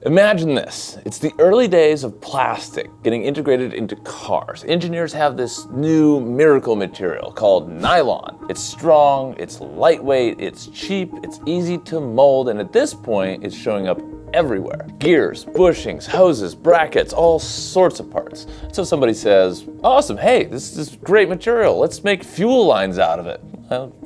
Imagine this. It's the early days of plastic getting integrated into cars. Engineers have this new miracle material called nylon. It's strong, it's lightweight, it's cheap, it's easy to mold, and at this point, it's showing up everywhere. Gears, bushings, hoses, brackets, all sorts of parts. So somebody says, awesome, hey, this is great material. Let's make fuel lines out of it.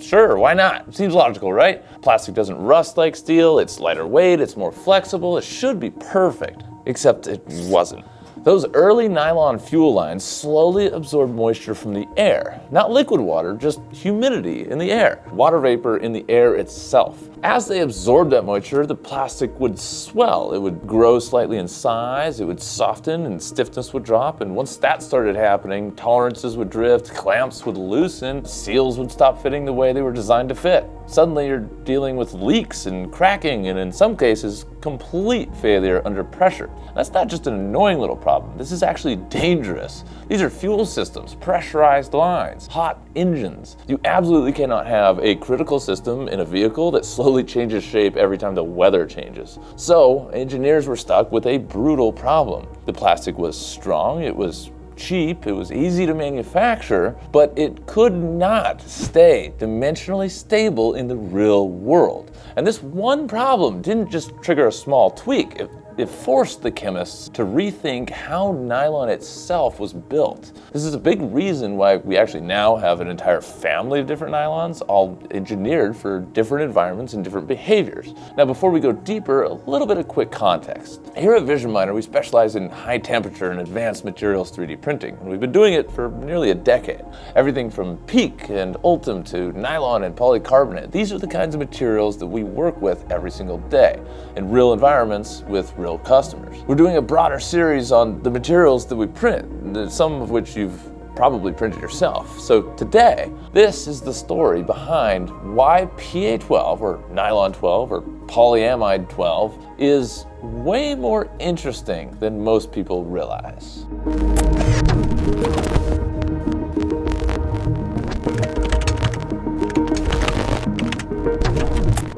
Sure, why not? Seems logical, right? Plastic doesn't rust like steel, it's lighter weight, it's more flexible, it should be perfect. Except it wasn't. Those early nylon fuel lines slowly absorbed moisture from the air. Not liquid water, just humidity in the air. Water vapor in the air itself. As they absorbed that moisture, the plastic would swell. It would grow slightly in size, it would soften, and stiffness would drop. And once that started happening, tolerances would drift, clamps would loosen, seals would stop fitting the way they were designed to fit. Suddenly you're dealing with leaks and cracking, and in some cases, complete failure under pressure. That's not just an annoying little problem. This is actually dangerous. These are fuel systems, pressurized lines, hot engines. You absolutely cannot have a critical system in a vehicle that slowly changes shape every time the weather changes. So engineers were stuck with a brutal problem. The plastic was strong, it was cheap, it was easy to manufacture, but it could not stay dimensionally stable in the real world. And this one problem didn't just trigger a small tweak. It forced the chemists to rethink how nylon itself was built. This is a big reason why we actually now have an entire family of different nylons, all engineered for different environments and different behaviors. Now, before we go deeper, a little bit of quick context. Here at Vision Miner, we specialize in high temperature and advanced materials 3D printing, and we've been doing it for nearly a decade. Everything from PEEK and Ultim to nylon and polycarbonate. These are the kinds of materials that we work with every single day in real environments with real customers. We're doing a broader series on the materials that we print, some of which you've probably printed yourself. So today, this is the story behind why PA12 or nylon 12 or polyamide 12 is way more interesting than most people realize.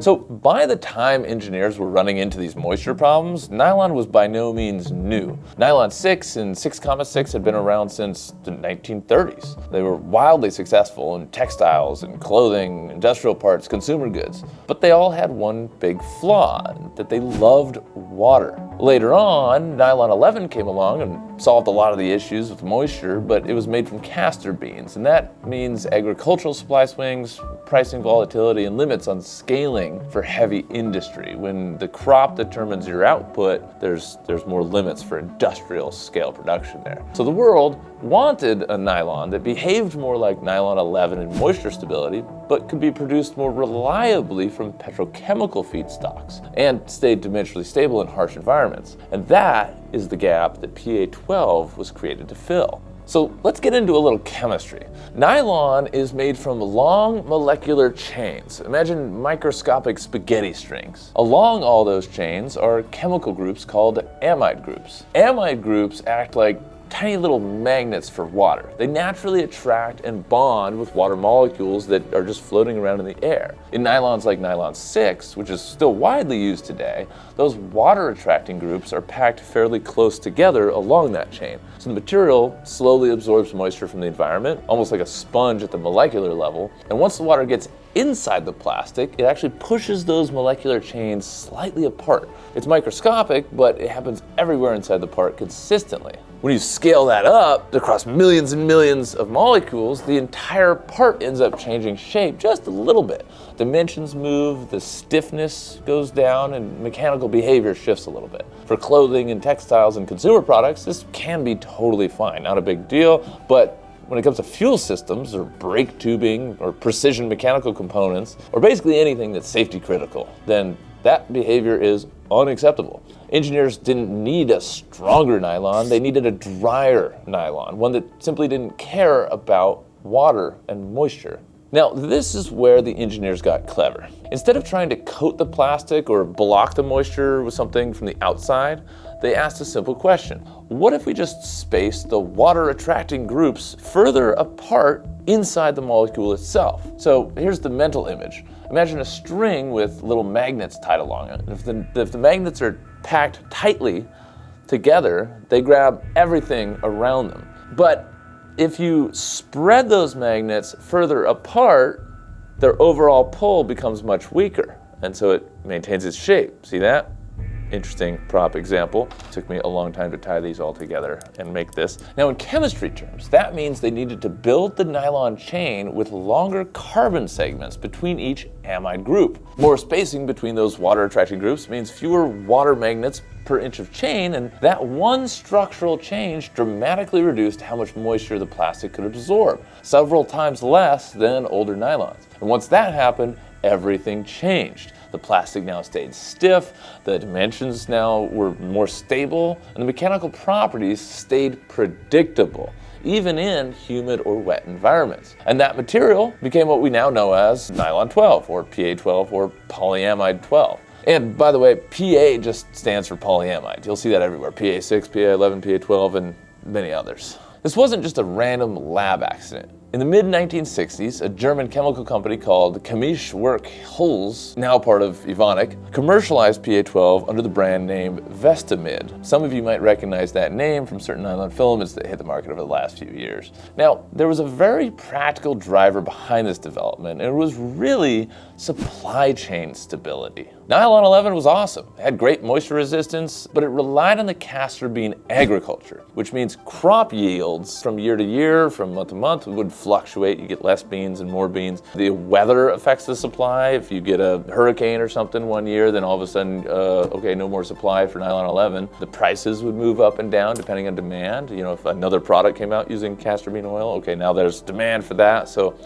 So by the time engineers were running into these moisture problems, nylon was by no means new. Nylon 6 and 6,6 had been around since the 1930s. They were wildly successful in textiles and clothing, industrial parts, consumer goods. But they all had one big flaw, that they loved water. Later on, nylon 11 came along and solved a lot of the issues with moisture, but it was made from castor beans, and that means agricultural supply swings, pricing volatility, and limits on scaling for heavy industry. When the crop determines your output, there's more limits for industrial scale production there. So the world wanted a nylon that behaved more like nylon 11 in moisture stability, but could be produced more reliably from petrochemical feedstocks and stayed dimensionally stable in harsh environments. And that is the gap that PA12 was created to fill. So let's get into a little chemistry. Nylon is made from long molecular chains. Imagine microscopic spaghetti strings. Along all those chains are chemical groups called amide groups. Amide groups act like tiny little magnets for water. They naturally attract and bond with water molecules that are just floating around in the air. In nylons like nylon 6, which is still widely used today, those water attracting groups are packed fairly close together along that chain. So the material slowly absorbs moisture from the environment, almost like a sponge at the molecular level. And once the water gets inside the plastic, it actually pushes those molecular chains slightly apart. It's microscopic, but it happens everywhere inside the part consistently. When you scale that up across millions and millions of molecules, the entire part ends up changing shape just a little bit. Dimensions move, the stiffness goes down, and mechanical behavior shifts a little bit. For clothing and textiles and consumer products, this can be totally fine, not a big deal, but when it comes to fuel systems or brake tubing or precision mechanical components, or basically anything that's safety critical, then that behavior is unacceptable. Engineers didn't need a stronger nylon, they needed a drier nylon, one that simply didn't care about water and moisture. Now, this is where the engineers got clever. Instead of trying to coat the plastic or block the moisture with something from the outside, they asked a simple question. What if we just space the water-attracting groups further apart inside the molecule itself? So here's the mental image. Imagine a string with little magnets tied along it. If the magnets are packed tightly together, they grab everything around them. But if you spread those magnets further apart, their overall pull becomes much weaker, and so it maintains its shape. See that? Interesting prop example. It took me a long time to tie these all together and make this. Now, in chemistry terms, that means they needed to build the nylon chain with longer carbon segments between each amide group. More spacing between those water-attracting groups means fewer water magnets per inch of chain, and that one structural change dramatically reduced how much moisture the plastic could absorb, several times less than older nylons. And once that happened, everything changed. The plastic now stayed stiff, the dimensions now were more stable, and the mechanical properties stayed predictable, even in humid or wet environments. And that material became what we now know as nylon 12, or PA12, or polyamide 12. And by the way, PA just stands for polyamide. You'll see that everywhere. PA6, PA11, PA12, and many others. This wasn't just a random lab accident. In the mid-1960s, a German chemical company called Chemische Werk Hulls, now part of Evonik, commercialized PA12 under the brand name Vestamid. Some of you might recognize that name from certain nylon filaments that hit the market over the last few years. Now, there was a very practical driver behind this development, and it was really supply chain stability. Nylon 11 was awesome. It had great moisture resistance, but it relied on the castor bean agriculture, which means crop yields from year to year, from month to month, would fluctuate. You get less beans and more beans. The weather affects the supply. If you get a hurricane or something one year, then all of a sudden, okay, no more supply for nylon 11. The prices would move up and down depending on demand. You know, if another product came out using castor bean oil, okay, now there's demand for that. So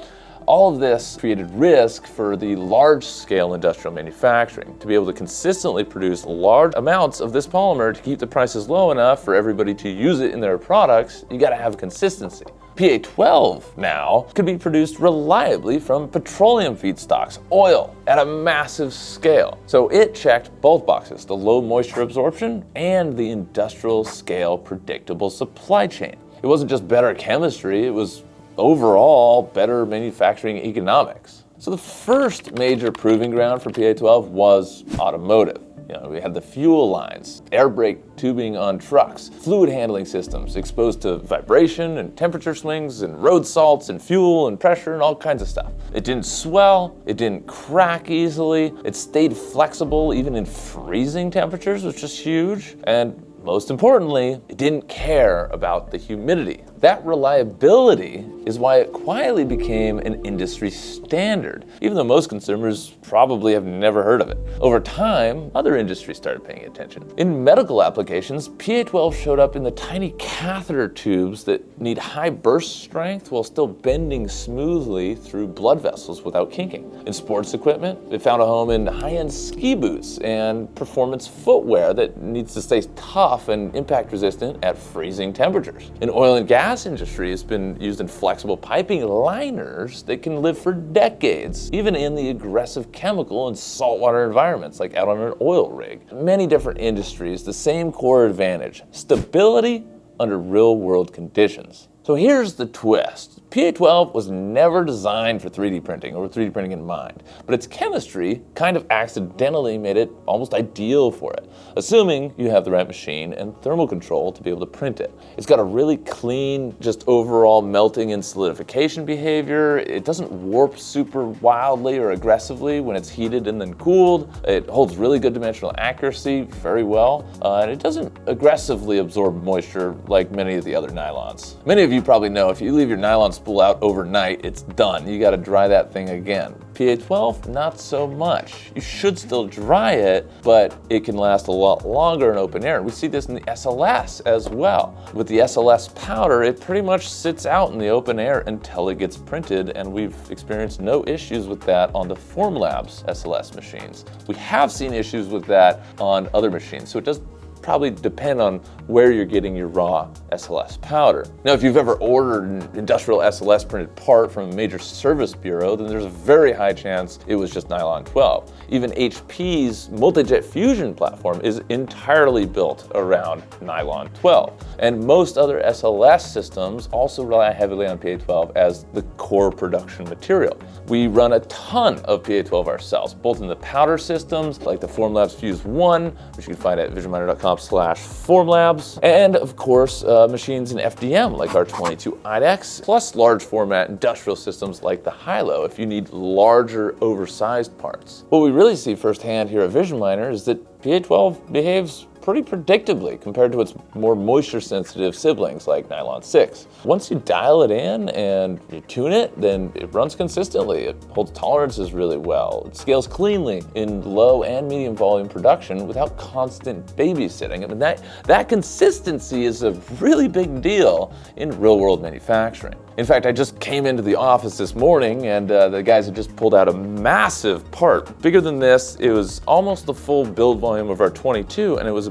all of this created risk for the large-scale industrial manufacturing. To be able to consistently produce large amounts of this polymer to keep the prices low enough for everybody to use it in their products, you gotta have consistency. PA12 now could be produced reliably from petroleum feedstocks, oil, at a massive scale. So it checked both boxes, the low moisture absorption and the industrial scale predictable supply chain. It wasn't just better chemistry, it was overall better manufacturing economics. So the first major proving ground for PA12 was automotive. You know, we had the fuel lines, air brake tubing on trucks, fluid handling systems exposed to vibration and temperature swings and road salts and fuel and pressure and all kinds of stuff. It didn't swell, it didn't crack easily, it stayed flexible even in freezing temperatures, which is huge, and most importantly, it didn't care about the humidity. That reliability is why it quietly became an industry standard, even though most consumers probably have never heard of it. Over time, other industries started paying attention. In medical applications, PA12 showed up in the tiny catheter tubes that need high burst strength while still bending smoothly through blood vessels without kinking. In sports equipment, it found a home in high-end ski boots and performance footwear that needs to stay tough and impact resistant at freezing temperatures. In oil and gas industry, it's been used in flexible piping liners that can live for decades, even in the aggressive chemical and saltwater environments like out on an oil rig. Many different industries, the same core advantage: stability under real-world conditions. So here's the twist. PA12 was never designed for 3D printing or 3D printing in mind, but its chemistry kind of accidentally made it almost ideal for it, assuming you have the right machine and thermal control to be able to print it. It's got a really clean, just overall melting and solidification behavior. It doesn't warp super wildly or aggressively when it's heated and then cooled. It holds really good dimensional accuracy very well, and it doesn't aggressively absorb moisture like many of the other nylons. Many of you probably know if you leave your nylon spool out overnight, it's done. You got to dry that thing again. PA12, not so much. You should still dry it, but it can last a lot longer in open air. We see this in the SLS as well. With the SLS powder, it pretty much sits out in the open air until it gets printed, and we've experienced no issues with that on the Formlabs SLS machines. We have seen issues with that on other machines, so it does probably depend on where you're getting your raw SLS powder. Now, if you've ever ordered an industrial SLS printed part from a major service bureau, then there's a very high chance it was just nylon 12. Even HP's multi-jet fusion platform is entirely built around nylon 12. And most other SLS systems also rely heavily on PA12 as the core production material. We run a ton of PA12 ourselves, both in the powder systems like the Formlabs Fuse 1, which you can find at visionminer.com/formlabs, and of course machines in FDM like our 22 IDEX, plus large format industrial systems like the Hilo if you need larger oversized parts. What we really see firsthand here at Vision Miner is that PA12 behaves pretty predictably compared to its more moisture sensitive siblings like nylon 6. Once you dial it in and you tune it, then it runs consistently. It holds tolerances really well. It scales cleanly in low and medium volume production without constant babysitting. I mean, that consistency is a really big deal in real world manufacturing. In fact, I just came into the office this morning and the guys had just pulled out a massive part. Bigger than this, it was almost the full build volume of our 22, and it was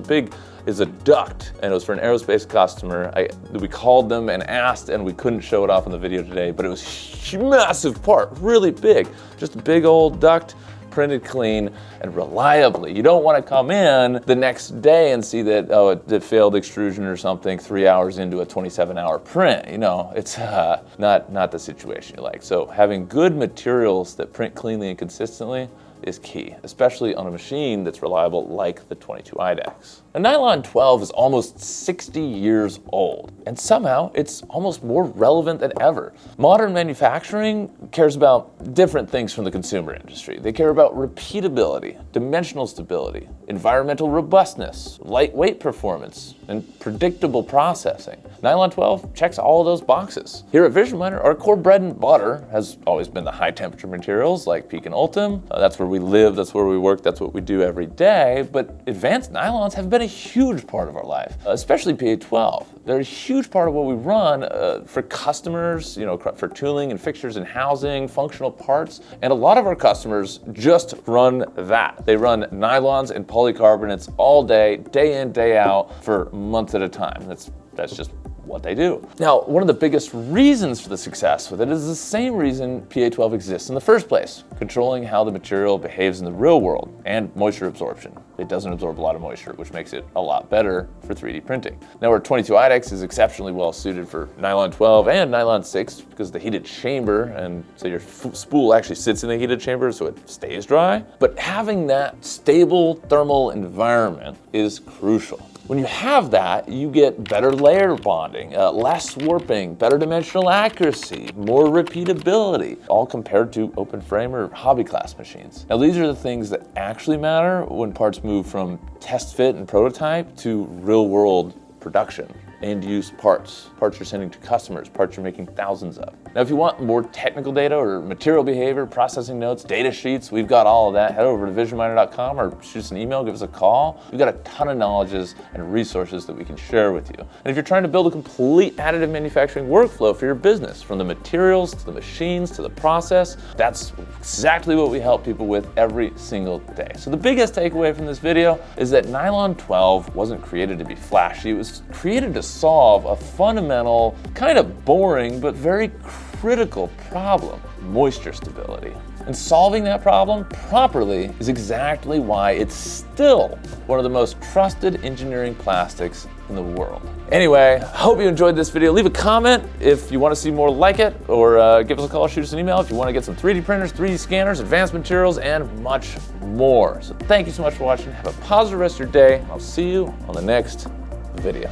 a duct, and it was for an aerospace customer. We called them and asked, and we couldn't show it off in the video today, but it was a massive part, really big. Just a big old duct, printed clean and reliably. You don't want to come in the next day and see that, oh, it failed extrusion or something 3 hours into a 27-hour print. You know, it's not the situation you like. So having good materials that print cleanly and consistently is key, especially on a machine that's reliable like the 22 IDEX. A nylon 12 is almost 60 years old, and somehow it's almost more relevant than ever. Modern manufacturing cares about different things from the consumer industry. They care about repeatability, dimensional stability, environmental robustness, lightweight performance, and predictable processing. Nylon 12 checks all of those boxes. Here at Vision Miner, our core bread and butter has always been the high temperature materials like Peak and Ultim. That's where we live, that's where we work, that's what we do every day, but advanced nylons have been a huge part of our life, especially PA12. They're a huge part of what we run for customers, you know, for tooling and fixtures and housing, functional parts, and a lot of our customers just run that. They run nylons and polycarbonates all day in, day out, for months at a time. That's just what they do. Now, one of the biggest reasons for the success with it is the same reason PA12 exists in the first place, controlling how the material behaves in the real world and moisture absorption. It doesn't absorb a lot of moisture, which makes it a lot better for 3D printing. Now, our 22 IDEX is exceptionally well suited for nylon 12 and nylon 6 because of the heated chamber, and so your spool actually sits in the heated chamber so it stays dry. But having that stable thermal environment is crucial. When you have that, you get better layer bonding, less warping, better dimensional accuracy, more repeatability, all compared to open frame or hobby class machines. Now, these are the things that actually matter when parts move from test fit and prototype to real world production. End-use parts you're sending to customers, parts you're making thousands of. Now, if you want more technical data or material behavior, processing notes, data sheets, we've got all of that. Head over to visionminer.com or shoot us an email, give us a call. We've got a ton of knowledges and resources that we can share with you. And if you're trying to build a complete additive manufacturing workflow for your business, from the materials to the machines to the process, that's exactly what we help people with every single day. So the biggest takeaway from this video is that nylon 12 wasn't created to be flashy. It was created to solve a fundamental, kind of boring, but very critical problem: moisture stability. And solving that problem properly is exactly why it's still one of the most trusted engineering plastics in the world. Anyway, hope you enjoyed this video. Leave a comment if you want to see more like it, or give us a call, shoot us an email if you want to get some 3D printers, 3D scanners, advanced materials, and much more. So thank you so much for watching. Have a positive rest of your day. I'll see you on the next video.